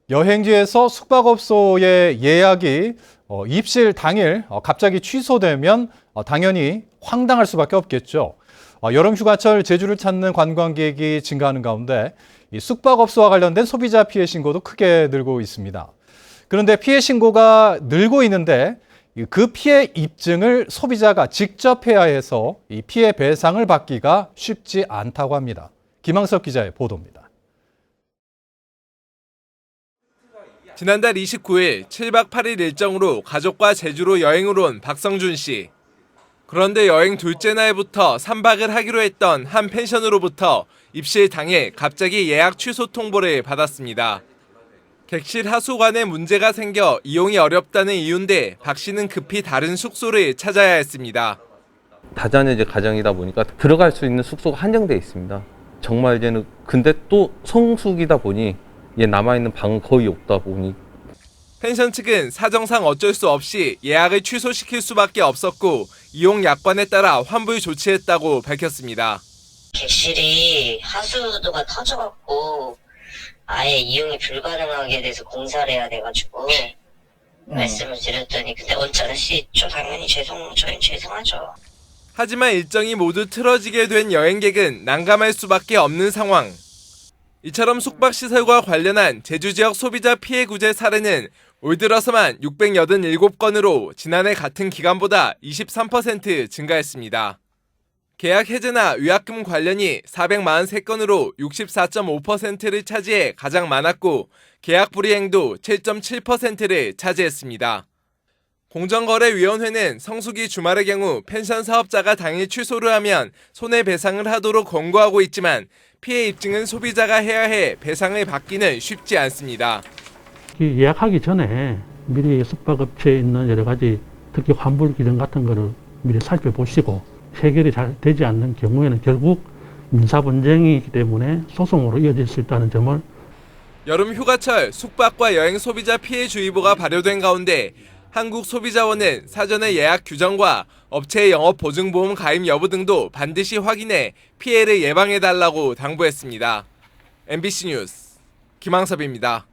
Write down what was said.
여행지에서 숙박업소의 예약이 입실 당일 갑자기 취소되면 당연히 황당할 수밖에 없겠죠. 여름 휴가철 제주를 찾는 관광객이 증가하는 가운데 이 숙박업소와 관련된 소비자 피해 신고도 크게 늘고 있습니다. 그런데 피해 신고가 늘고 있는데 그 피해 입증을 소비자가 직접 해야 해서 이 피해 배상을 받기가 쉽지 않다고 합니다. 김항석 기자의 보도입니다. 지난달 29일 7박 8일 일정으로 가족과 제주로 여행을 온 박성준 씨. 그런데 여행 둘째 날부터 3박을 하기로 했던 한 펜션으로부터 입실 당일 갑자기 예약 취소 통보를 받았습니다. 객실 하수관에 문제가 생겨 이용이 어렵다는 이유인데 박 씨는 급히 다른 숙소를 찾아야 했습니다. 다자녀제 가정이다 보니까 들어갈 수 있는 숙소가 한정되어 있습니다. 정말 이제는 근데 또 성수기다 보니 남아있는 방은 거의 없다 보니 펜션 측은 사정상 어쩔 수 없이 예약을 취소시킬 수밖에 없었고 이용 약관에 따라 환불 조치했다고 밝혔습니다. 객실이 하수도가 터져갖고 아예 이용이 불가능하게 돼서 공사를 해야 돼가지고 말씀을 드렸더니 근데 언짢은 씨 있죠. 당연히 저희는 죄송하죠. 하지만 일정이 모두 틀어지게 된 여행객은 난감할 수밖에 없는 상황. 이처럼 숙박시설과 관련한 제주 지역 소비자 피해 구제 사례는 올 들어서만 687건으로 지난해 같은 기간보다 23% 증가했습니다. 계약 해제나 위약금 관련이 443건으로 64.5%를 차지해 가장 많았고 계약 불이행도 7.7%를 차지했습니다. 공정거래위원회는 성수기 주말의 경우 펜션 사업자가 당일 취소를 하면 손해배상을 하도록 권고하고 있지만 피해 입증은 소비자가 해야 해 배상을 받기는 쉽지 않습니다. 예약하기 전에 미리 숙박업체에 있는 여러 가지 특히 환불 기능 같은 거를 미리 살펴보시고 해결이 잘 되지 않는 경우에는 결국 민사분쟁이기 때문에 소송으로 이어질 수 있다는 점을 여름 휴가철 숙박과 여행 소비자 피해 주의보가 발효된 가운데 한국소비자원은 사전에 예약 규정과 업체의 영업보증보험 가입 여부 등도 반드시 확인해 피해를 예방해달라고 당부했습니다. MBC 뉴스 김항섭입니다.